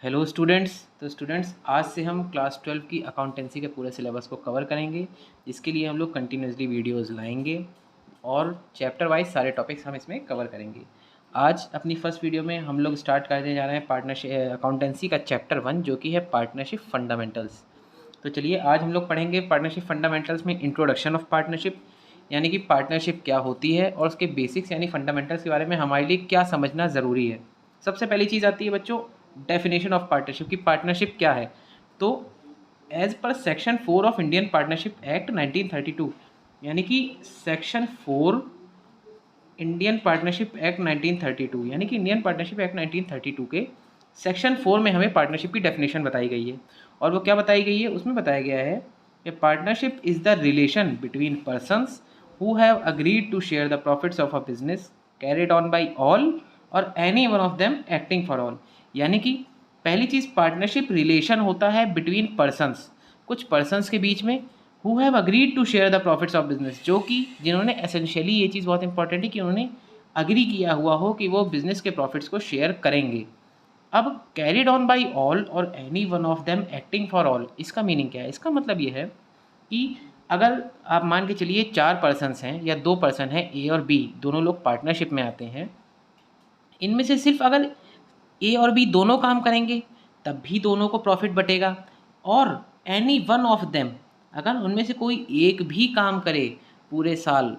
Hello students. तो students आज से हम क्लास 12 की अकाउंटेंसी के पूरे सिलेबस को कवर करेंगे, जिसके लिए हम लोग कंटिन्यूसली वीडियोस लाएंगे और चैप्टर वाइज सारे टॉपिक्स हम इसमें कवर करेंगे। आज अपनी फर्स्ट वीडियो में हम लोग स्टार्ट करने जा रहे हैं पार्टनरशिप अकाउंटेंसी का चैप्टर 1, जो कि है पार्टनरशिप फंडामेंटल्स। तो चलिए आज हम लोग पढ़ेंगे पार्टनरशिप फंडामेंटल्स में इंट्रोडक्शन ऑफ पार्टनरशिप, यानी कि पार्टनरशिप क्या होती है और उसके बेसिक्स यानी फंडामेंटल्स के बारे में हमारे लिए क्या समझना ज़रूरी है। सबसे पहली चीज़ आती है बच्चों डेफिनेशन ऑफ पार्टनरशिप की पार्टनरशिप क्या है। तो as per section 4 of Indian partnership act 1932, यानी कि सेक्शन 4 इंडियन पार्टनरशिप एक्ट 1932 यानी कि इंडियन पार्टनरशिप एक्ट 1932 के सेक्शन 4 में हमें पार्टनरशिप की डेफिनेशन बताई गई है। और वो क्या बताई गई है, उसमें बताया गया है कि partnership is the relation between persons who have agreed to share the profits of a business carried on by all or any one of them acting for all. यानी कि पहली चीज़ पार्टनरशिप रिलेशन होता है बिटवीन पर्सन्स, कुछ persons के बीच में, who have agreed to share the profits of business, जो कि जिन्होंने एसेंशियली ये चीज़ बहुत इंपॉर्टेंट है कि उन्होंने अग्री किया हुआ हो कि वो बिजनेस के प्रॉफिट्स को शेयर करेंगे। अब carried on by all or any one of them acting for all, इसका मीनिंग क्या है? इसका मतलब ये है कि अगर आप मान के चलिए 4 पर्सन्स हैं या 2 पर्सन हैं, ए और बी, दोनों लोग पार्टनरशिप में आते हैं। इनमें से सिर्फ अगर ए और बी दोनों काम करेंगे तब भी दोनों को प्रॉफिट बटेगा, और एनी वन ऑफ देम, अगर उनमें से कोई एक भी काम करे पूरे साल,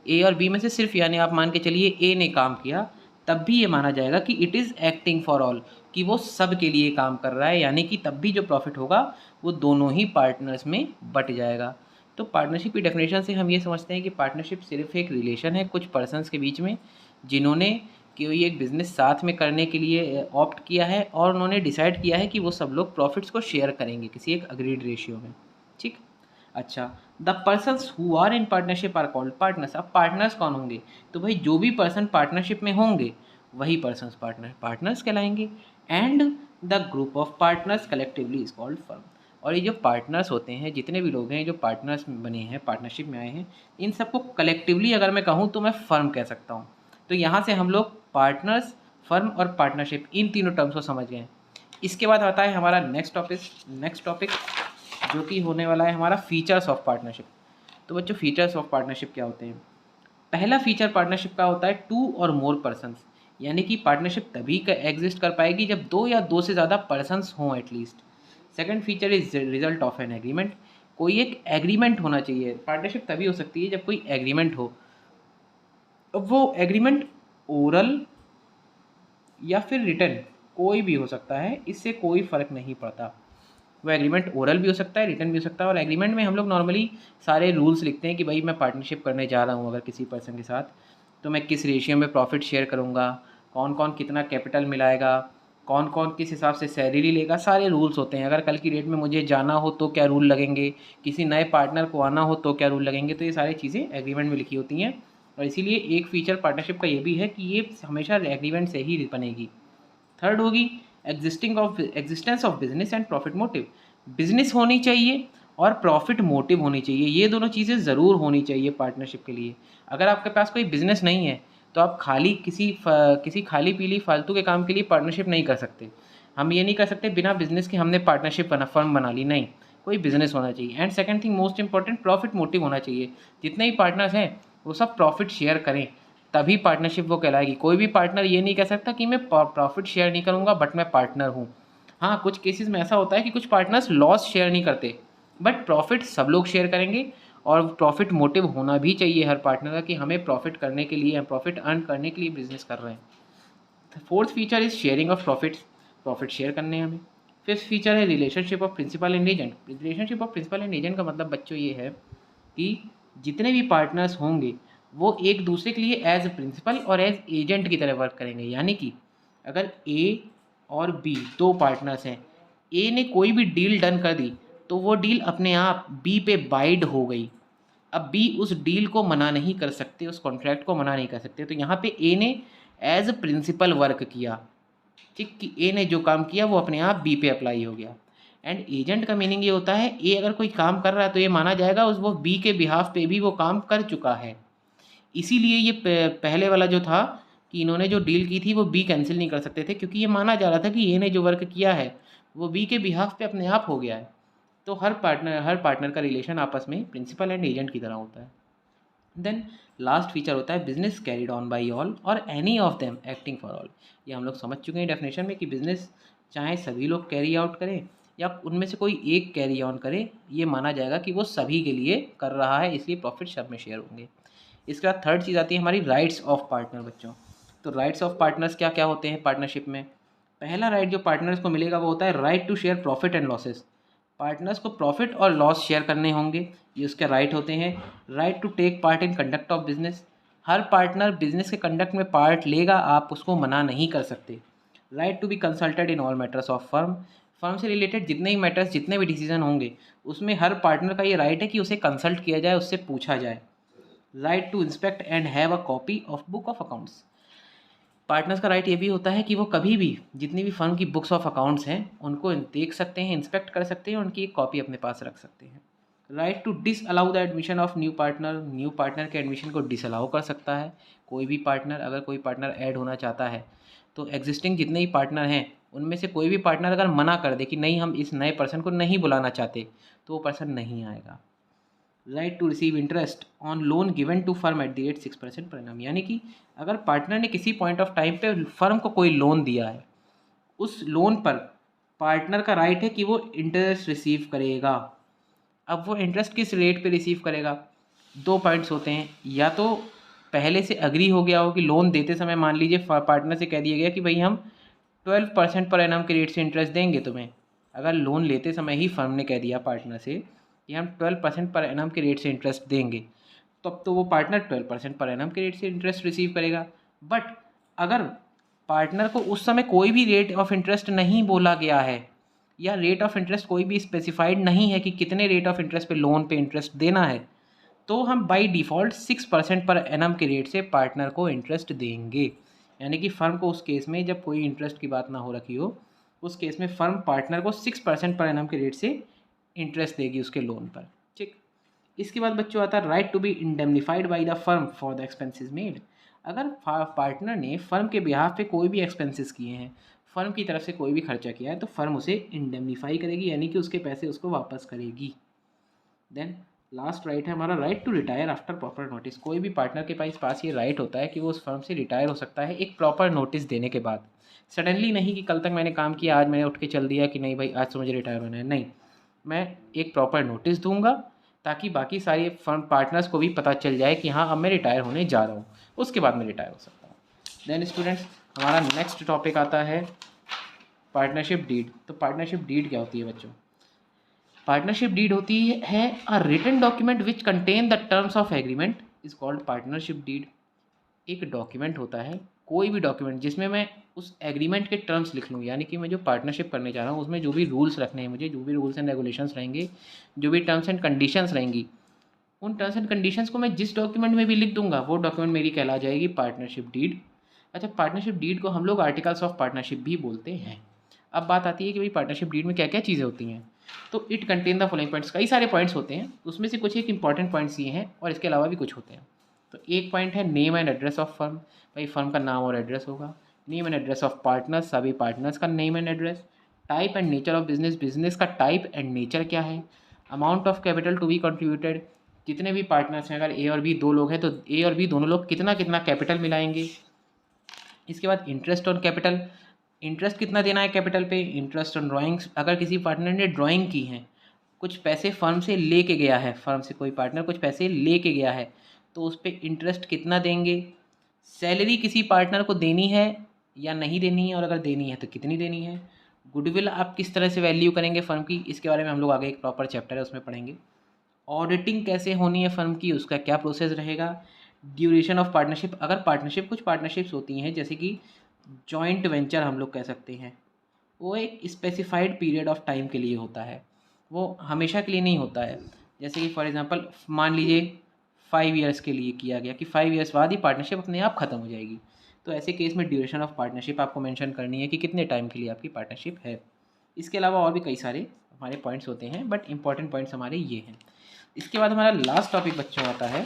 ए और बी में से सिर्फ, यानी आप मान के चलिए ए ने काम किया, तब भी ये माना जाएगा कि it is acting for all, कि वो सब के लिए काम कर रहा है, यानी कि तब भी जो प्रॉफिट होगा वो दोनों ही पार्टनर्स में बट जाएगा। तो पार्टनरशिप की डेफिनेशन से हम ये समझते हैं कि पार्टनरशिप सिर्फ एक रिलेशन है कुछ पर्सन्स के बीच में, जिन्होंने कोई एक बिज़नेस साथ में करने के लिए ऑप्ट किया है और उन्होंने डिसाइड किया है कि वो सब लोग प्रॉफिट्स को शेयर करेंगे किसी एक अग्रीड रेशियो में। ठीक। अच्छा, the persons who are in partnership are called partners. अब पार्टनर्स कौन होंगे? तो भाई जो भी पर्सन पार्टनरशिप में होंगे वही पर्सन्स पार्टनर्स कहलाएंगे। And the group of partners collectively is called firm. और ये जो पार्टनर्स होते हैं, जितने भी लोग हैं जो पार्टनर्स बने हैं, पार्टनरशिप में आए हैं, इन सबको कलेक्टिवली अगर मैं कहूँ तो मैं फर्म कह सकता हूँ। तो यहाँ से हम लोग पार्टनर्स, फर्म और पार्टनरशिप, इन तीनों टर्म्स को समझ गए। इसके बाद आता है हमारा नेक्स्ट टॉपिक जो कि होने वाला है हमारा फीचर्स ऑफ पार्टनरशिप। तो बच्चों फीचर्स ऑफ पार्टनरशिप क्या होते हैं? पहला फीचर पार्टनरशिप का होता है 2 और मोर पर्सन्स, यानी कि पार्टनरशिप तभी एग्जिस्ट कर पाएगी जब 2 या 2 से ज़्यादा पर्सन्स हों at least. Second feature is result of an agreement, कोई एक एग्रीमेंट होना चाहिए। पार्टनरशिप तभी हो सकती है जब कोई एग्रीमेंट हो। अब वो एग्रीमेंट ओरल या फिर रिटन कोई भी हो सकता है, इससे कोई फ़र्क नहीं पड़ता। वो एग्रीमेंट ओरल भी हो सकता है, रिटन भी हो सकता है। और एग्रीमेंट में हम लोग नॉर्मली सारे रूल्स लिखते हैं कि भाई मैं पार्टनरशिप करने जा रहा हूँ अगर किसी पर्सन के साथ, तो मैं किस रेशियो में प्रॉफिट शेयर करूँगा, कौन कौन कितना कैपिटल मिलाएगा, कौन कौन किस हिसाब से सैलरी लेगा, सारे रूल्स होते हैं। अगर कल की डेट में मुझे जाना हो तो क्या रूल लगेंगे, किसी नए पार्टनर को आना हो तो क्या रूल लगेंगे, तो ये सारी चीज़ें एग्रीमेंट में लिखी होती हैं। और इसीलिए एक फ़ीचर पार्टनरशिप का ये भी है कि ये हमेशा एग्रीमेंट से ही बनेगी। थर्ड होगी existence of business and profit motive. Business होनी चाहिए और प्रॉफिट मोटिव होनी चाहिए, ये दोनों चीज़ें ज़रूर होनी चाहिए पार्टनरशिप के लिए। अगर आपके पास कोई बिजनेस नहीं है तो आप खाली किसी खाली पीली फालतू के काम के लिए पार्टनरशिप नहीं कर सकते। हम ये नहीं कर सकते बिना बिजनेस के हमने पार्टनरशिप फर्म बना ली, नहीं, कोई बिजनेस होना चाहिए। And second thing most important, profit motive होना चाहिए। जितने भी पार्टनर्स हैं वो सब प्रॉफिट शेयर करें, तभी पार्टनरशिप वो कहलाएगी। कोई भी पार्टनर ये नहीं कह सकता कि मैं प्रॉफिट शेयर नहीं करूँगा बट मैं पार्टनर हूँ। हाँ, कुछ केसेस में ऐसा होता है कि कुछ पार्टनर्स लॉस शेयर नहीं करते बट प्रॉफिट सब लोग शेयर करेंगे। और प्रॉफिट मोटिव होना भी चाहिए हर पार्टनर का कि हमें प्रॉफिट करने के लिए, प्रॉफिट अर्न करने के लिए बिजनेस कर रहे हैं। Fourth feature is sharing of profits, profit share करने हैं हमें। फिफ्थ फीचर है relationship of principal and agent. Relationship of principal and agent का मतलब बच्चों ये है कि जितने भी पार्टनर्स होंगे वो एक दूसरे के लिए एज ए प्रिंसिपल और एज एजेंट की तरह वर्क करेंगे। यानी कि अगर ए और बी दो पार्टनर्स हैं, ए ने कोई भी डील डन कर दी तो वो डील अपने आप बी पे बाइड हो गई। अब बी उस डील को मना नहीं कर सकते, उस कॉन्ट्रैक्ट को मना नहीं कर सकते। तो यहाँ पे ए ने एज प्रिंसिपल वर्क किया, ठीक, कि ए ने जो काम किया वो अपने आप बी पे अप्लाई हो गया। एंड एजेंट का मीनिंग ये होता है ए अगर कोई काम कर रहा है तो ये माना जाएगा उस वो बी के बिहाफ पे भी वो काम कर चुका है। इसीलिए ये पहले वाला जो था कि इन्होंने जो डील की थी वो बी कैंसिल नहीं कर सकते थे, क्योंकि ये माना जा रहा था कि ए ने जो वर्क किया है वो बी के बिहाफ पे अपने आप हो गया है। तो हर पार्टनर का रिलेशन आपस में प्रिंसिपल एंड एजेंट की तरह होता है। देन लास्ट फीचर होता है business carried on by all or any of them acting for all. ये हम लोग समझ चुके हैं डेफिनेशन में कि बिजनेस चाहे सभी लोग कैरी आउट करें या उनमें से कोई एक कैरी ऑन करे, ये माना जाएगा कि वो सभी के लिए कर रहा है, इसलिए प्रॉफिट सब में शेयर होंगे। इसके बाद थर्ड चीज़ आती है हमारी राइट्स ऑफ पार्टनर बच्चों। तो राइट्स ऑफ पार्टनर्स क्या क्या होते हैं पार्टनरशिप में। पहला राइट जो पार्टनर्स को मिलेगा वो होता है right to share profit and losses. Partners को प्रॉफिट और लॉस शेयर करने होंगे, ये उसके राइट होते हैं। Right to take part in conduct of business. हर पार्टनर बिजनेस के कंडक्ट में पार्ट लेगा, आप उसको मना नहीं कर सकते। Right to be consulted in all matters of firm. Firm से रिलेटेड जितने ही मैटर्स, जितने भी डिसीजन होंगे उसमें हर पार्टनर का ये राइट है कि उसे कंसल्ट किया जाए, उससे पूछा जाए। Right to inspect and have a copy of book of accounts. Partners का राइट ये भी होता है कि वो कभी भी जितनी भी फर्म की बुक्स ऑफ अकाउंट्स हैं उनको देख सकते हैं, इंस्पेक्ट कर सकते हैं, उनकी एक कॉपी अपने पास रख सकते हैं। Right to disallow the admission of new partner. New partner के एडमिशन को डिसअलाउ कर सकता है कोई भी पार्टनर। अगर कोई पार्टनर ऐड होना चाहता है तो एग्जिस्टिंग जितने ही पार्टनर हैं उनमें से कोई भी पार्टनर अगर मना कर दे कि नहीं हम इस नए पर्सन को नहीं बुलाना चाहते, तो वो पर्सन नहीं आएगा। Right to receive interest on loan given to firm at the rate 6% per annum. यानी कि अगर पार्टनर ने किसी पॉइंट ऑफ टाइम पे फर्म को कोई लोन दिया है, उस लोन पर पार्टनर का राइट है कि वो इंटरेस्ट रिसीव करेगा। अब वो इंटरेस्ट किस रेट पे रिसीव करेगा, दो पॉइंट्स होते हैं। या तो पहले से अग्री हो गया हो कि लोन देते समय मान लीजिए पार्टनर से कह दिया गया कि भाई हम 12% पर एनम के रेट से इंटरेस्ट देंगे तुम्हें। अगर लोन लेते समय ही फर्म ने कह दिया पार्टनर से कि हम 12% पर एनम के रेट से इंटरेस्ट देंगे, तब तो वो पार्टनर 12% पर एनम के रेट से इंटरेस्ट रिसीव करेगा। बट अगर पार्टनर को उस समय कोई भी रेट ऑफ इंटरेस्ट नहीं बोला गया है या रेट ऑफ इंटरेस्ट कोई भी स्पेसिफाइड नहीं है कि कितने रेट ऑफ इंटरेस्ट पे लोन पे इंटरेस्ट देना है, तो हम बाय डिफ़ॉल्ट 6% पर एनम के रेट से पार्टनर को इंटरेस्ट देंगे। यानी कि फ़र्म को उस केस में जब कोई इंटरेस्ट की बात ना हो रखी हो, उस केस में फ़र्म पार्टनर को 6% पर एनम के रेट से इंटरेस्ट देगी उसके लोन पर। ठीक। इसके बाद बच्चों आता है right to be indemnified by the firm for the expenses made. अगर पार्टनर ने फर्म के बिहाफ पे कोई भी एक्सपेंसेस किए हैं, फर्म की तरफ से कोई भी खर्चा किया है, तो फर्म उसे इंडेमनीफाई करेगी, यानी कि उसके पैसे उसको वापस करेगी। देन लास्ट राइट है हमारा right to retire after proper notice. कोई भी पार्टनर के पास ये राइट होता है कि वो उस फर्म से रिटायर हो सकता है एक प्रॉपर नोटिस देने के बाद। सडनली नहीं कि कल तक मैंने काम किया, आज मैंने उठ के चल दिया कि नहीं भाई आज तो मुझे रिटायर होना है। नहीं, मैं एक प्रॉपर नोटिस दूंगा ताकि बाकी सारे फर्म पार्टनर्स को भी पता चल जाए कि हाँ अब मैं रिटायर होने जा रहा हूँ, उसके बाद मैं रिटायर हो सकता हूँ। देन स्टूडेंट्स हमारा नेक्स्ट टॉपिक आता है पार्टनरशिप डीड। तो पार्टनरशिप डीड क्या होती है बच्चों। पार्टनरशिप डीड होती है a written document which contain the terms of agreement is called partnership deed. एक डॉक्यूमेंट होता है, कोई भी डॉक्यूमेंट जिसमें मैं उस एग्रीमेंट के टर्म्स लिख लूँ, यानी कि मैं जो पार्टनरशिप करने जा रहा हूँ उसमें जो भी रूल्स रखने हैं मुझे, जो भी रूल्स एंड रेगुलेशंस रहेंगे, जो भी टर्म्स एंड कंडीशंस रहेंगी, उन टर्म्स एंड कंडीशंस को मैं जिस डॉक्यूमेंट में भी लिख दूंगा वो डॉक्यूमेंट मेरी कहला जाएगी पार्टनरशिप डीड। अच्छा, पार्टनरशिप डीड को हम लोग आर्टिकल्स ऑफ पार्टनरशिप भी बोलते हैं। अब बात आती है कि भाई पार्टनरशिप डीड में क्या क्या चीज़ें होती हैं। तो it contain the following points, कई सारे पॉइंट्स होते हैं, उसमें से कुछ एक इंपॉर्टेंट पॉइंट्स ये हैं और इसके अलावा भी कुछ होते हैं। तो एक पॉइंट है name and address of firm. भाई फर्म का नाम और एड्रेस होगा। Name and address of partners, सभी पार्टनर्स का name and address. Type and nature of business, business का टाइप एंड नेचर क्या है। Amount of capital to be contributed, जितने भी पार्टनर्स हैं अगर ए और बी दो लोग हैं तो ए और बी दोनों लोग कितना कितना कैपिटल मिलाएंगे। इसके बाद इंटरेस्ट ऑन कैपिटल, इंटरेस्ट कितना देना है कैपिटल पे। इंटरेस्ट ऑन ड्राइंग्स, अगर किसी पार्टनर ने ड्राइंग की है, कुछ पैसे फर्म से लेके गया है, फर्म से कोई पार्टनर कुछ पैसे लेके गया है, तो उस पर इंटरेस्ट कितना देंगे। सैलरी किसी पार्टनर को देनी है या नहीं देनी है, और अगर देनी है तो कितनी देनी है। गुडविल आप किस तरह से वैल्यू करेंगे फर्म की, इसके बारे में हम लोग आगे एक प्रॉपर चैप्टर है उसमें पढ़ेंगे। ऑडिटिंग कैसे होनी है फर्म की, उसका क्या प्रोसेस रहेगा। ड्यूरेशन ऑफ पार्टनरशिप, अगर पार्टनरशिप कुछ पार्टनरशिप्स होती हैं जैसे कि जॉइंट वेंचर हम लोग कह सकते हैं, वो एक स्पेसिफाइड पीरियड ऑफ टाइम के लिए होता है, वो हमेशा के लिए नहीं होता है। जैसे कि फॉर एग्जांपल मान लीजिए 5 ईयर्स के लिए किया गया कि 5 ईयर्स बाद ही पार्टनरशिप अपने आप ख़त्म हो जाएगी, तो ऐसे केस में ड्यूरेशन ऑफ पार्टनरशिप आपको मेंशन करनी है कि कितने टाइम के लिए आपकी पार्टनरशिप है। इसके अलावा और भी कई सारे हमारे पॉइंट्स होते हैं, बट इंपॉर्टेंट पॉइंट्स हमारे ये हैं। इसके बाद हमारा लास्ट टॉपिक बच्चों आता है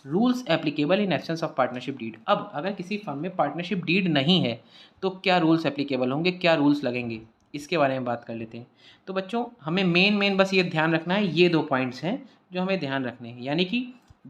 rules applicable in absence of partnership deed. अब अगर किसी फर्म में पार्टनरशिप डीड नहीं है तो क्या रूल्स एप्लीकेबल होंगे, क्या रूल्स लगेंगे, इसके बारे में बात कर लेते हैं। तो बच्चों हमें मेन बस ये ध्यान रखना है, ये 2 पॉइंट्स हैं जो हमें ध्यान रखने हैं। यानी कि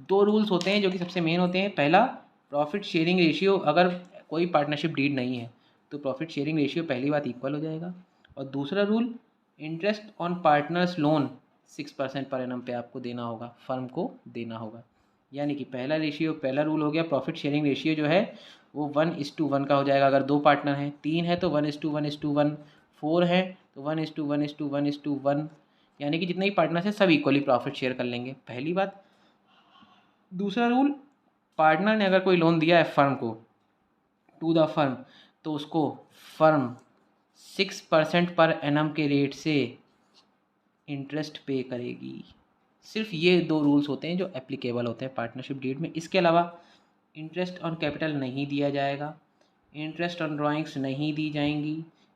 2 रूल्स होते हैं जो कि सबसे मेन होते हैं। पहला, प्रॉफिट शेयरिंग रेशियो, अगर कोई पार्टनरशिप डीड नहीं है तो प्रॉफिट शेयरिंग रेशियो पहली बात इक्वल हो जाएगा। और दूसरा rule, interest on partners loan 6% per annum पे आपको देना होगा, फर्म को देना होगा। यानी कि पहला रूल हो गया, प्रॉफिट शेयरिंग रेशियो जो है वो 1:1 का हो जाएगा अगर 2 पार्टनर हैं, 3 है तो 1:1:1, 4 है तो 1:1:1, यानी कि जितने भी पार्टनर्स हैं सब इक्वली प्रॉफिट शेयर कर लेंगे, पहली बात। दूसरा रूल, पार्टनर ने अगर कोई लोन दिया है फर्म को, टू द फर्म, तो उसको फर्म 6% पर एनम के रेट से इंटरेस्ट पे करेगी। सिर्फ ये 2 रूल्स होते हैं जो एप्लीकेबल होते हैं पार्टनरशिप डीड में। इसके अलावा इंटरेस्ट ऑन कैपिटल नहीं दिया जाएगा, इंटरेस्ट ऑन ड्राइंग्स नहीं दी जाएंगी,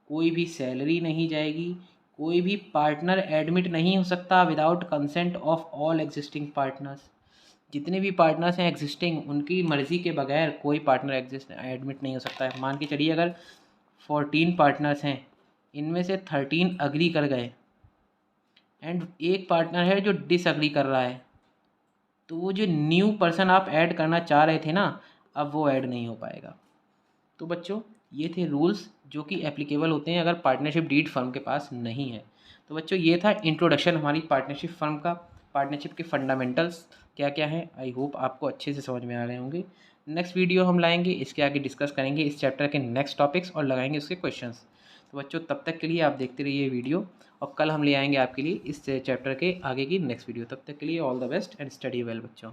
कोई भी सैलरी नहीं जाएगी, कोई भी पार्टनर एडमिट नहीं हो सकता without consent of all existing partners. जितने भी पार्टनर्स हैं एग्जिस्टिंग, उनकी मर्ज़ी के बगैर कोई पार्टनर एडमिट नहीं हो सकता है। मान के चलिए अगर 14 पार्टनर्स हैं, इनमें से 13 अग्री कर गए एंड एक पार्टनर है जो डिसअग्री कर रहा है, तो वो जो न्यू पर्सन आप ऐड करना चाह रहे थे ना, अब वो ऐड नहीं हो पाएगा। तो बच्चों ये थे रूल्स जो कि एप्लीकेबल होते हैं अगर पार्टनरशिप डीड फर्म के पास नहीं है। तो बच्चों ये था इंट्रोडक्शन हमारी पार्टनरशिप फर्म का, पार्टनरशिप के फंडामेंटल्स क्या क्या हैं। आई होप आपको अच्छे से समझ में आ रहे होंगे। नेक्स्ट वीडियो हम लाएंगे, इसके आगे डिस्कस करेंगे इस चैप्टर के नेक्स्ट टॉपिक्स और लगाएंगे उसके क्वेश्चंस। तो बच्चों तब तक के लिए आप देखते रहिए वीडियो, और कल हम ले आएंगे आपके लिए इस चैप्टर के आगे की नेक्स्ट वीडियो। तब तक के लिए all the best and study well बच्चों।